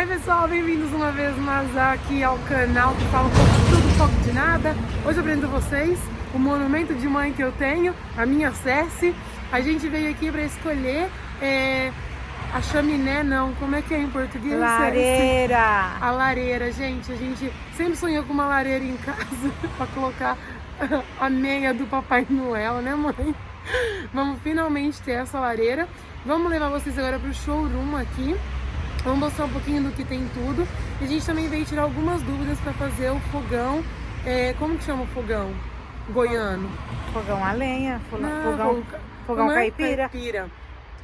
Oi pessoal, bem-vindos uma vez mais aqui ao canal que fala um pouco de tudo, um pouco de nada. Hoje eu apresento a vocês o monumento de mãe que eu tenho, a minha Ceci. A gente veio aqui para escolher a chaminé, não, como é que é em português? Lareira! A lareira, gente. A gente sempre sonhou com uma lareira em casa para colocar a meia do Papai Noel, né, mãe? Vamos finalmente ter essa lareira. Vamos levar vocês agora pro showroom aqui. Vamos mostrar um pouquinho do que tem tudo. E a gente também veio tirar algumas dúvidas para fazer o fogão. Como que chama o fogão goiano? Fogão a lenha, Não, fogão caipira.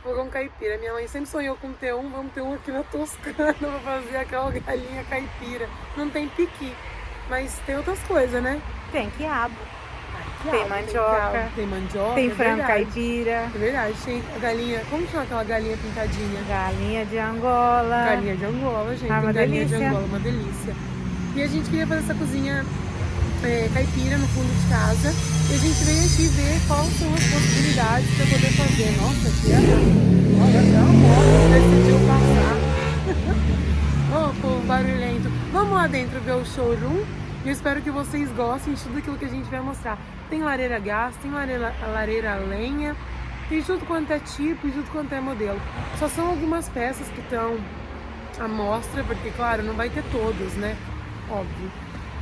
Fogão caipira. Minha mãe sempre sonhou com ter um. Vamos ter um aqui na Toscana para fazer aquela galinha caipira. Não tem piqui, mas tem outras coisas, né? Tem quiabo. Quiabo, tem mandioca. Tem mandioca. Tem frango verdade. caipira. É verdade. Tem a galinha. Como chama aquela galinha pintadinha? Galinha de Angola. Galinha de Angola, gente. Uma Tem galinha delícia. de Angola, uma delícia. E a gente queria fazer essa cozinha caipira no fundo de casa. E a gente veio aqui ver quais são as possibilidades para poder fazer. Nossa, aqui olha, até uma moto decidiu passar. Oh, povo barulhento. Vamos lá dentro ver o showroom. Eu espero que vocês gostem de tudo aquilo que a gente vai mostrar. Tem lareira a gás, tem lareira a lenha, tem tudo quanto é tipo e tudo quanto é modelo. Só são algumas peças que estão à mostra, porque claro, não vai ter todas, né? Óbvio.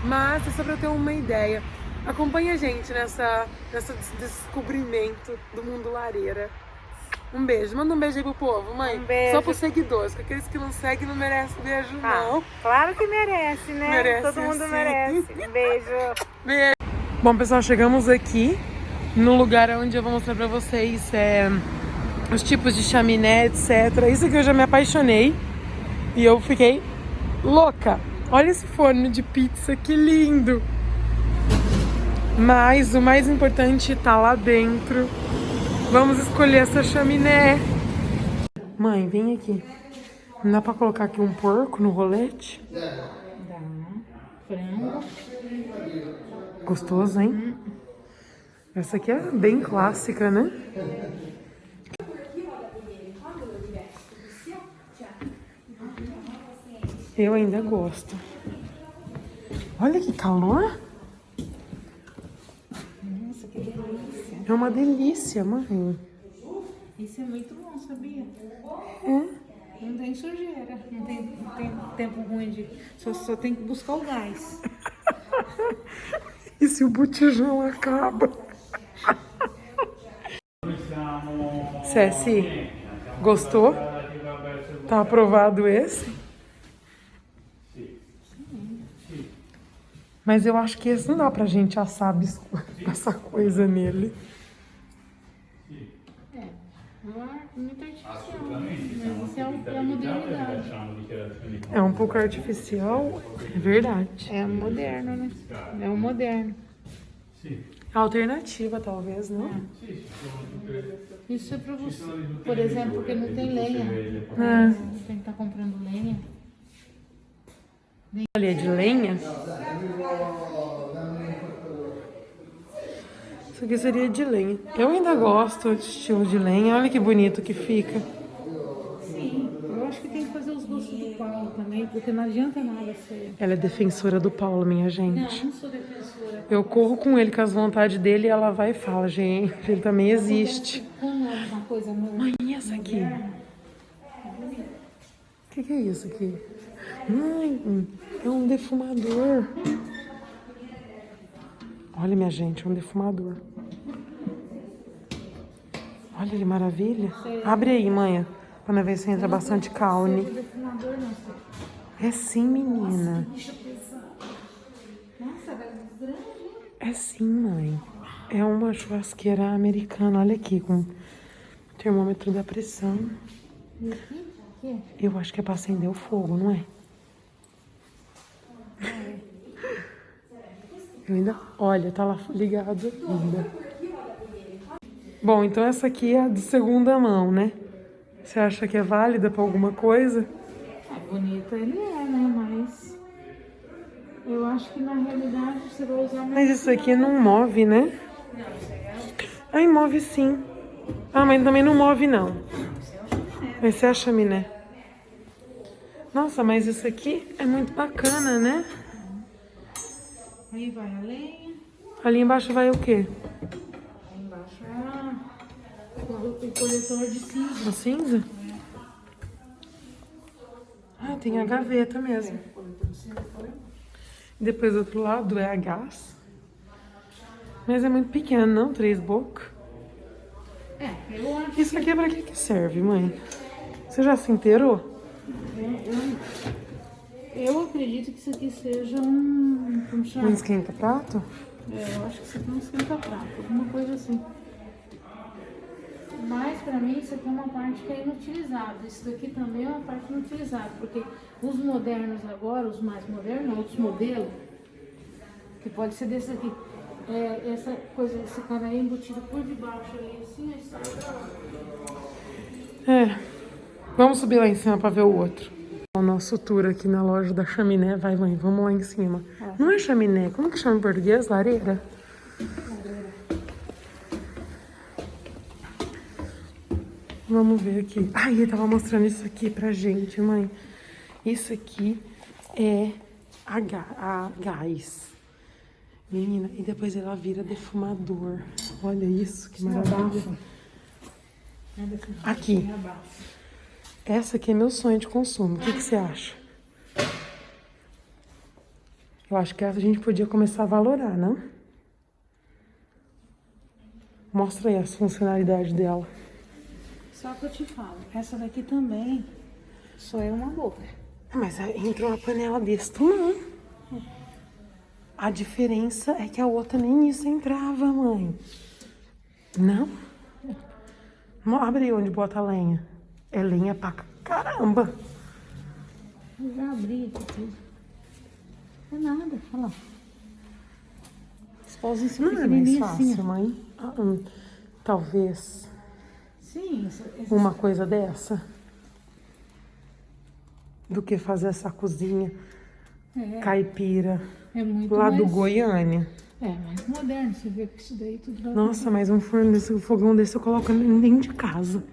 Mas é só pra eu ter uma ideia. Acompanha a gente nessa descobrimento do mundo lareira. Um beijo. Manda um beijo aí pro povo, mãe. Um beijo. Só pros seguidores, porque aqueles que não seguem não merecem beijo, não. Claro que merece, né? Merece, Todo mundo sim. merece. Um beijo. Beijo. Bom, pessoal, chegamos aqui no lugar onde eu vou mostrar pra vocês os tipos de chaminé, etc. Isso aqui eu já me apaixonei e eu fiquei louca. Olha esse forno de pizza, que lindo! Mas o mais importante tá lá dentro. Vamos escolher essa chaminé. Mãe, vem aqui. Não dá pra colocar aqui um porco no rolete? Dá. Frango. Gostoso, hein? Essa aqui é bem clássica, né? Eu ainda gosto. Olha que calor! Nossa, que delícia. É uma delícia, mãe. Isso é muito bom, sabia? É. Não tem sujeira, não tem tempo ruim de... Só tem que buscar o gás. E se o botijão acaba? Ceci, gostou? Tá aprovado esse? Mas eu acho que esse não dá pra gente assar essa coisa nele. Muito artificial, mas isso é a modernidade. É um pouco artificial, é verdade. É moderno, né? É o moderno. Alternativa, talvez, não? Isso é pra você, por exemplo, porque não tem lenha. Tem que estar comprando lenha. Olha, de lenha. Isso aqui seria de lenha. Eu ainda gosto de estilo de lenha. Olha que bonito que fica. Sim, eu acho que tem que fazer os gostos do Paulo também, porque não adianta nada ser. Ela é defensora do Paulo, minha gente. Não sou defensora. Eu corro com ele, com as vontades dele, e ela vai e fala, gente, ele também existe. Como é uma coisa nova. Mãe, e essa aqui? O que é isso aqui? Mãe, é um defumador. Olha, minha gente, é um defumador. Olha que maravilha. Abre aí, mãe, pra ver se entra bastante caule. Defumador, não sei. É sim, menina. Nossa, é grande. É sim, mãe. É uma churrasqueira americana. Olha aqui, com termômetro da pressão. E aqui? Aqui? Eu acho que é pra acender o fogo, não é? Eu ainda... Olha, tá lá ligado ainda. Bom, então essa aqui é de segunda mão, né? Você acha que é válida pra alguma coisa? É bonito, ele é, né? Mas eu acho que na realidade você vai usar mais. Mas isso aqui não move, né? Ai, move sim. Ah, mas também não move, não. Essa é a chaminé. Nossa, mas isso aqui é muito bacana, né? Aí vai a lenha. Ali embaixo vai o quê? Aí embaixo é o coletor de cinza. A cinza? Ah, tem a gaveta mesmo. Coletor de cinza foi. Depois do outro lado é a gás. Mas é muito pequeno, não? 3 bocas. Eu acho Isso aqui é pra que serve, mãe? Você já se inteirou? Eu acredito que isso aqui seja um... Como Um chama? esquenta-prato? Eu acho que isso aqui é um esquenta-prato, alguma coisa assim. Mas pra mim isso aqui é uma parte que é inutilizada. Isso daqui também é uma parte inutilizada, porque os modernos agora, os mais modernos, outros modelos, que pode ser desse aqui, essa coisa, esse cara aí embutido por debaixo ali, assim, aí sai pra lá. É. Vamos subir lá em cima pra ver o outro. O nosso tour aqui na loja da chaminé. Vai, mãe, vamos lá em cima. Não é chaminé, como que chama em português? Lareira? Vamos ver aqui. Ai, ele tava mostrando isso aqui pra gente, mãe. Isso aqui é a gás. Menina, e depois ela vira defumador. Olha isso, que maravilha. Aqui. Essa aqui é meu sonho de consumo. O que você acha? Eu acho que essa a gente podia começar a valorar, não? Mostra aí as funcionalidades dela. Só que eu te falo, essa daqui também só é uma boca. Mas entrou uma panela desse tamanho. A diferença é que a outra nem isso entrava, mãe. Não? Abre aí onde bota a lenha. É lenha pra caramba. Eu já abri aqui tudo. Não é nada, olha lá. Esse pauzinho assim Não é mais pequenininho fácil, assim, ó. mãe? Talvez Sim, uma coisa dessa do que fazer essa cozinha caipira é muito lá mais, do Goiânia. É mais moderno, você vê que isso daí tudo vai... Nossa, mas um forno desse, um fogão desse eu coloco dentro de casa.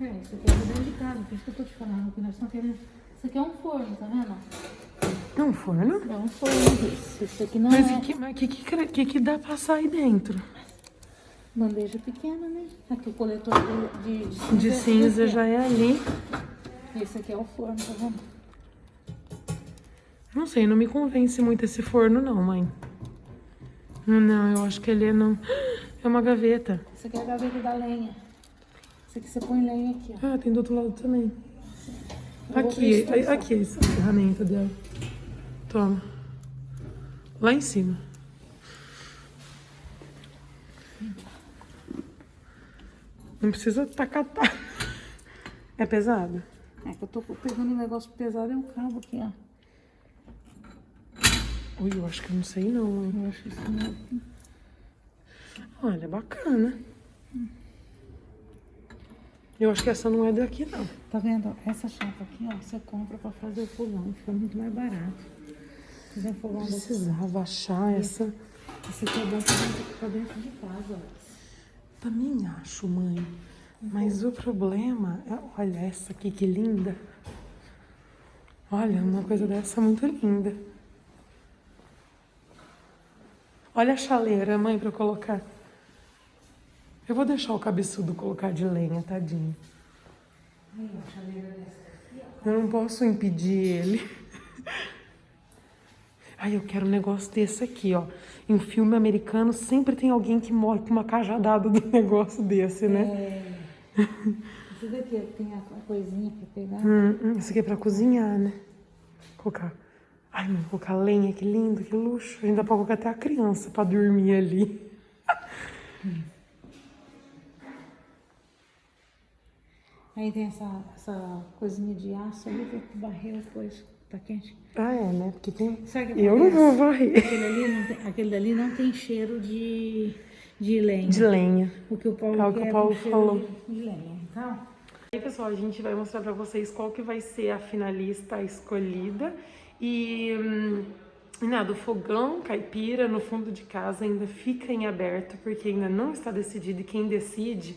Isso aqui é dentro de casa, por isso que eu tô te falando, que nós estamos querendo... Isso aqui é um forno, tá vendo? É um forno? É um forno desse. Isso aqui não Mas é... o que dá pra sair dentro? Bandeja pequena, né? Aqui o coletor de De cinza já é ali. Esse aqui é o forno, tá vendo? Não sei, não me convence muito esse forno não, mãe. Não, eu acho que ele não... É uma gaveta. Esse aqui é a gaveta da lenha. Esse aqui você põe lenha aqui, ó. Ah, tem do outro lado também. Eu vou Aqui prestar essa ferramenta dela. Toma. Lá em cima. Não precisa tacar. É pesado? É que eu tô pegando um negócio pesado, é um cabo aqui, ó. Ui, eu acho que eu não sei não, mãe. Eu acho isso não... Olha, bacana. Eu acho que essa não é daqui, não. Tá vendo? Essa chapa aqui, ó, você compra pra fazer o fogão, fica muito mais barato. Fazer um fogão desse. Precisava achar essa. Esse aqui é bom pra dentro de casa, ó. Também acho, mãe. Mas o problema é... Olha essa aqui, que linda. Olha, uma coisa dessa muito linda. Olha a chaleira, mãe, pra eu colocar. Eu vou deixar o cabeçudo colocar de lenha, tadinho. Eu não posso impedir ele. Ai, eu quero um negócio desse aqui, ó. Em filme americano sempre tem alguém que morre com uma cajadada do negócio desse, né? Esse daqui tem a coisinha pra pegar. Isso aqui é pra cozinhar, né? Colocar... Ai, mãe, colocar lenha, que lindo, que luxo. Ainda pode colocar até a criança pra dormir ali. Aí tem essa coisinha de aço ali pra varrer depois. Tá quente. Ah, é, né? Porque tem... Sabe o que Eu não acontece? vou varrer. Aquele dali não tem cheiro de lenha. De lenha. O que o Paulo É o que quer o Paulo com cheiro falou. de lenha. Então, Aí, pessoal, a gente vai mostrar pra vocês qual que vai ser a finalista escolhida. E nada, o fogão caipira no fundo de casa ainda fica em aberto, porque ainda não está decidido. E quem decide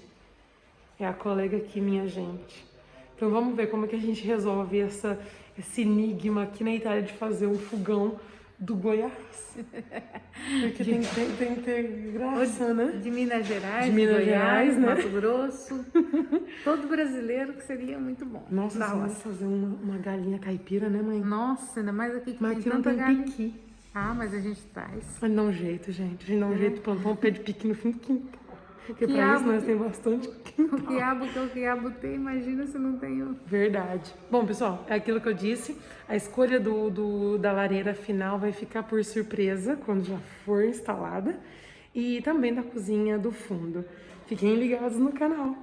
é a colega aqui, minha gente. Então vamos ver como é que a gente resolve esse enigma aqui na Itália de fazer um fogão do Goiás. Porque tem que ter graça, né? De Minas Gerais, De Minas Goiás, Gerais, né? Mato Grosso. Todo brasileiro que seria muito bom. Nossa, da se roça. nós fazer uma galinha caipira, né, mãe? Nossa, ainda mais aqui que Mas tem aqui não tanta tem galinha. piqui. Ah, mas a gente traz. Mas dá um jeito, gente. A gente dá um jeito de plantar um pé de piqui no fim do quintal. Porque pra quiabo isso nós temos bastante O quintal. quiabo que o quiabo tem, imagina se não tem o... Verdade. Bom, pessoal, é aquilo que eu disse. A escolha da lareira final vai ficar por surpresa quando já for instalada. E também da cozinha do fundo. Fiquem ligados no canal.